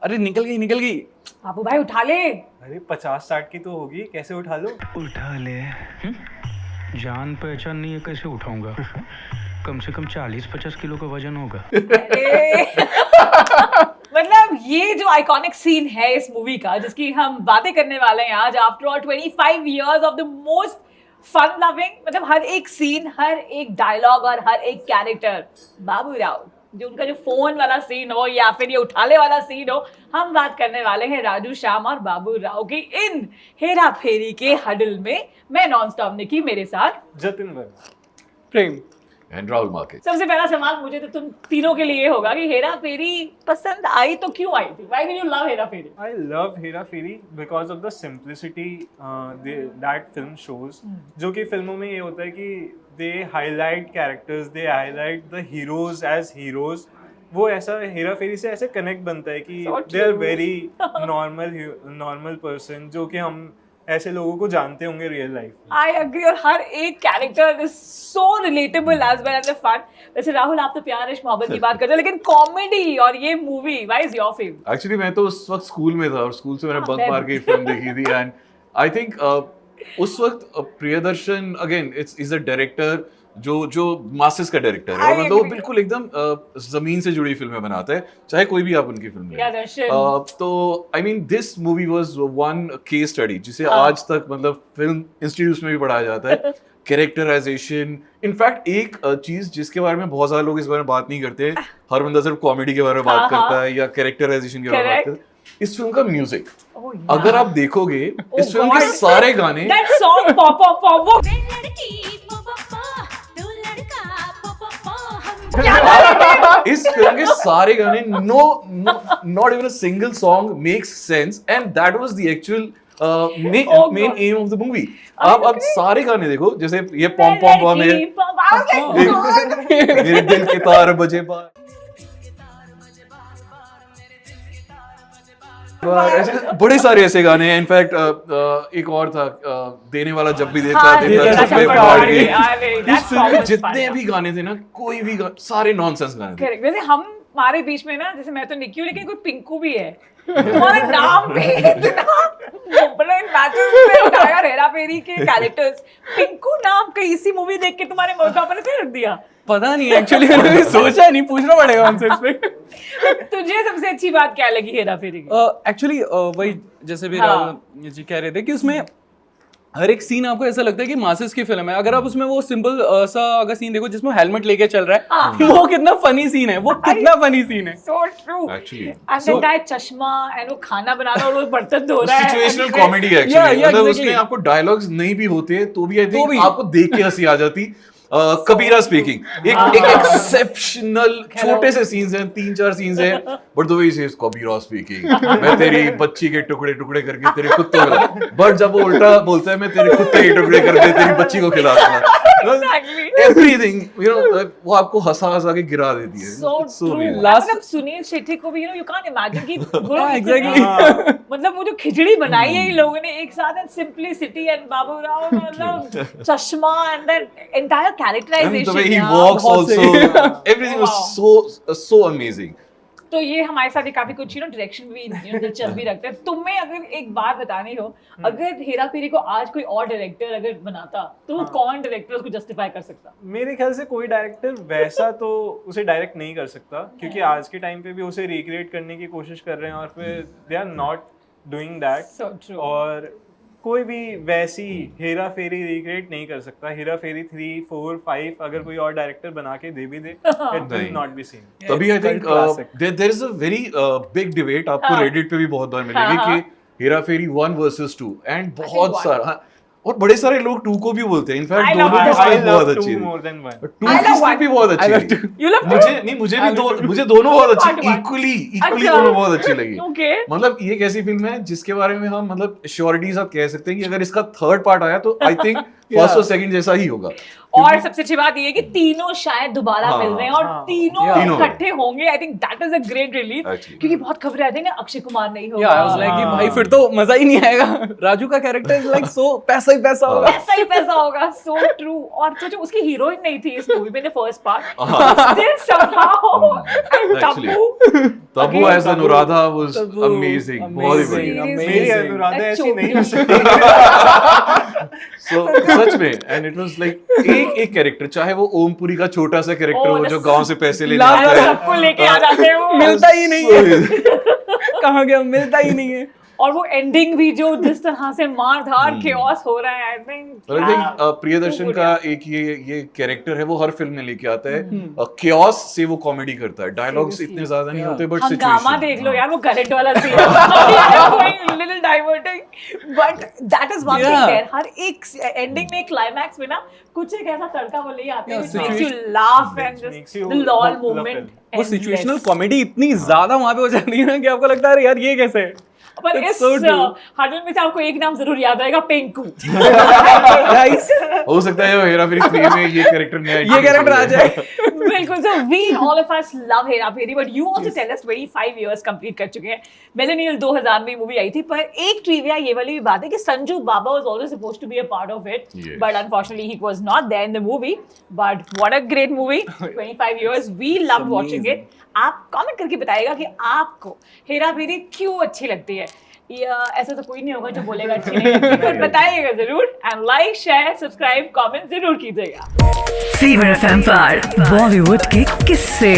अरे निकल गई। बाबू भाई उठा ले। अरे 50-60 की तो होगी, कैसे उठा लो? उठा ले। जान पहचान नहीं है, कैसे उठाऊंगा? कम से कम 40-50 किलो का वजन होगा। अरे मतलब ये जो आइकॉनिक सीन है इस मूवी का, जिसकी हम बातें करने वाले हैं आज, after all 25 years of the most fun loving, मतलब हर एक सीन, हर एक डायलॉग और हर एक कैरेक्टर। बाबू राव, जो उनका जो फोन वाला सीन हो या फिर ये उठाले वाला सीन हो, हम बात करने वाले हैं राजू श्याम और बाबू राव की इन हेरा फेरी के हडल में। मैं नॉन स्टॉप निकी, मेरे साथ जतिन वर्मा, प्रेम एंड राहुल मार्केट। सबसे पहला सवाल मुझे तो तुम तीनों के लिए होगा कि हेरा फेरी पसंद आई तो क्यों आई थी? Why did you love Hera Pheri? I love Hera Pheri because of the simplicity that film shows. जो कि फिल्मों में ये होता है कि they highlight characters, they highlight the heroes as heroes. वो ऐसा हेरा फेरी से ऐसे कनेक्ट बनता है कि So they are true. very normal person, जो कि हम ऐसे लोगों को जानते होंगे रियल लाइफ में। I agree, और हर एक character is so relatable as well as fun. वैसे राहुल, आप तो प्यार इश्क मोहब्बत की बात करते हो, लेकिन कॉमेडी और ये movie, why is your favourite? Actually मैं तो उस वक्त स्कूल में था और स्कूल से मैंने बंक मार के फिल्म देखी थी एंड आई थिंक उस वक्त Priyadarshan again is a director जो मासेस का डायरेक्टर है, और मतलब वो बिल्कुल एकदम जमीन से जुड़ी फिल्में बनाता है, चाहे कोई भी आप उनकी फिल्म Yeah, लें। दर्शन। तो I mean this movie was one case study जिसे आज तक मतलब फिल्म इंस्टीट्यूट्स में भी पढ़ाया जाता है। कैरेक्टराइजेशन, इनफैक्ट एक चीज जिसके बारे में बहुत सारे लोग इस बारे में बात नहीं करते, हर बंदा सिर्फ कॉमेडी के बारे में बात करता है या कैरेक्टराइजेशन के बारे में बात करता है। इस फिल्म का म्यूजिक Oh, yeah. अगर आप देखोगे Oh, इस फिल्म के God. सारे गाने That song pop pop pop वो इस फिल्म के सारे गाने not even a single song makes sense and that was the actual main M of the movie. आप अब सारे गाने देखो, जैसे ये पॉम पॉम पॉम है, मेरे दिल के तार बजे बार, ऐसे बड़े सारे ऐसे गाने हैं। इनफैक्ट एक और था देने वाला जब भी देता देता छप्पे फाड़ के। इस फिल्म में जितने भी गाने थे ना, कोई भी सारे नॉनसेंस गाने थे। करेक्ट। वैसे हमारे बीच में ना, जैसे मैं तो निकी हूँ, लेकिन कोई पिंकू भी है। तुम्हारा नाम भी इतना बड़े मैचेस में उठाया और हेरा फेरी के कैरेक्टर्स। पिंकू नाम कहीं इसी मूवी देख के तुम्हारे मम्मी पापा ने क्यों रख दिया? पता नहीं, एक्चुअली मैंने सोचा नहीं, पूछना पड़ेगा उनसे इस पे। तुझे सबसे अच्छी बात क्या लगी हेरा फेरी की? एक्चुअली वही जैसे भी हाँ। राहुल जी कह रहे थे कि उसमें हर एक सीन आपको ऐसा लगता है कि मासेस की फिल्म है। अगर आप उसमें वो सिंपल सा अगर सीन देखो जिसमें हेलमेट लेके चल रहा है, वो कितना फनी सीन है, वो कितना फनी सीन है। So true. Actually. And then that चश्मा and वो खाना बना रहा है और वो बर्तन धो रहा है। सिचुएशनल कॉमेडी है Yeah, एक्चुअली, yeah, मतलब exactly. उसमें आपको डायलॉग्स नहीं भी होते तो भी आई तो भी। थिंक आपको देख के हंसी आ जाती। कबीरा स्पीकिंग एक एक्सेप्शनल छोटे से सीन्स हैं, 3-4 सीन्स हैं, but the way he says Kabira speaking, मैं तेरी बच्ची के टुकड़े टुकड़े करके तेरे कुत्ते को, बट जब वो उल्टा बोलता है मैं तेरे कुत्ते के टुकड़े करके तेरी बच्ची को खिलाता Exactly. एवरीथिंग यू नो, वो आपको हंसा हंसा के गिरा देती है। So true. amazing. मतलब सुनील शेट्टी को भी you can't imagine कि Yeah, exactly. मतलब वो जो खिचड़ी बनाई है इन लोगों ने एक साथ, and simplicity and Babu Rao, मतलब चश्मा and that entire And characterization, the way he यार, walks बहुत also, सही। everything was so amazing. तो ये हमारे साथ ये काफी कुछ डायरेक्शन भी दिलचस्पी रखते हैं। तुम्हें अगर एक बात बतानी हो, अगर हेरा फेरी को आज कोई और डायरेक्टर अगर बनाता, तो वो कौन डायरेक्टर उसको जस्टिफाई कर सकता? मेरे ख्याल से कोई डायरेक्टर वैसा तो उसे डायरेक्ट नहीं कर सकता, क्योंकि आज के टाइम पे भी उसे रिक्रिएट करने की कोशिश कर रहे हैं और फिर they are not doing that. So true. और कोई भी वैसी हेरा फेरी रिक्रिएट नहीं कर सकता। हेरा फेरी 3, 4, 5 अगर कोई और डायरेक्टर बना के दे भी दे, it will not be seen. तभी I think there is a very big debate आपको रेडिट पे भी बहुत बार मिलेगी कि हेरा फेरी 1 वर्सेस 2 एंड बहुत सारा, और बड़े सारे लोग 2 को भी बोलते हैं। इनफैक्ट दोनों की स्टोरी बहुत अच्छी है, मोर देन 1। 2 की स्टोरी भी बहुत अच्छी है। You love मुझे दोनों बहुत अच्छी, Part one. इक्वली अच्छा। दोनों बहुत अच्छी लगी। Okay. मतलब ये एक ऐसी फिल्म है जिसके बारे में हम मतलब श्योरिटी के साथ कह सकते हैं कि अगर इसका 3rd पार्ट आया तो आई थिंक फर्स्ट और सेकंड जैसा ही होगा। और सबसे अच्छी बात ये है कि तीनों शायद दोबारा हाँ, मिल रहे हैं और हाँ, तीनों तीनों। इकट्ठे होंगे। I think that is a great relief, Actually. क्योंकि बहुत खबरें आती हैं ना अक्षय कुमार नहीं Yeah, I was होगा, like कि हाँ। भाई फिर तो मजा ही नहीं आएगा। राजू का कैरेक्टर इज लाइक सो पैसा ही पैसा होगा। पैसा ही पैसा होगा। So true. और सोचो उसकी हीरोइन नहीं थी इस मूवी में, फर्स्ट पार्ट, हाँ। Still somehow and Actually. Tabu Tabu Again, as Anuradha was Tabu, amazing, बहुत ही बढ़िया। amazing. मेरी अनुराधा That's ऐसी नहीं हो choking. सकती। So, सच में एंड इट वाज लाइक एक कैरेक्टर, चाहे वो ओमपुरी का छोटा सा कैरेक्टर Oh, हो जो गांव से पैसे लेने लाल आता है, सबको लेके आ जाते हैं वो। मिलता ही नहीं है। कहाँ गया, मिलता ही नहीं है। और वो एंडिंग भी जो जिस तरह से मार धार chaos हो रहा है, आई थिंक और आई थिंक प्रियदर्शन का एक ये कैरेक्टर है, वो हर फिल्म में लेके आता है। chaos से वो कॉमेडी करता है, डायलॉग्स Seriously. इतने ज्यादा नहीं होते बट हंगामा सिचुएशन देख लो यार, वो करंट वाला scene little diverting, but that is one thing Yeah. There. हर एक एंडिंग में, क्लाइमैक्स में ना कुछ एक ऐसा तड़का वो ले आते हैं Yeah, which makes you situation- laugh and Which just makes you the lol hook the moment film. वो endless. सिचुएशनल कॉमेडी इतनी ज्यादा वहां पे हो जाती है ना कि आपको लगता है यार ये कैसे है? पर It's इस so true. हडल में से आपको एक नाम जरूर याद आएगा, पिंकू। Guys, हो सकता है हेरा फेरी 3 में ये कैरेक्टर नया ये कैरेक्टर आ जाए। बिल्कुल। So we all of us love Hera Pheri, but you also tell us 25 years complete कर चुके हैं। मिलेनियल 2000 में मूवी आई थी, पर एक ट्रिविया ये वाली भी बात है कि संजू बाबा was also supposed to be a part of it, Yes. but unfortunately he was not there in the movie. But what a great movie! 25 years, we loved watching it. आप कमेंट करके बताइएगा कि आपको हेरा फेरी क्यों अच्छी लगती है। या ऐसा तो कोई नहीं होगा जो बोलेगा अच्छी नहीं लगती, पर बताइएगा जरूर। And like, share, subscribe, comment जरूर कीजिएगा। फीवर FM पर बॉलीवुड के किस्से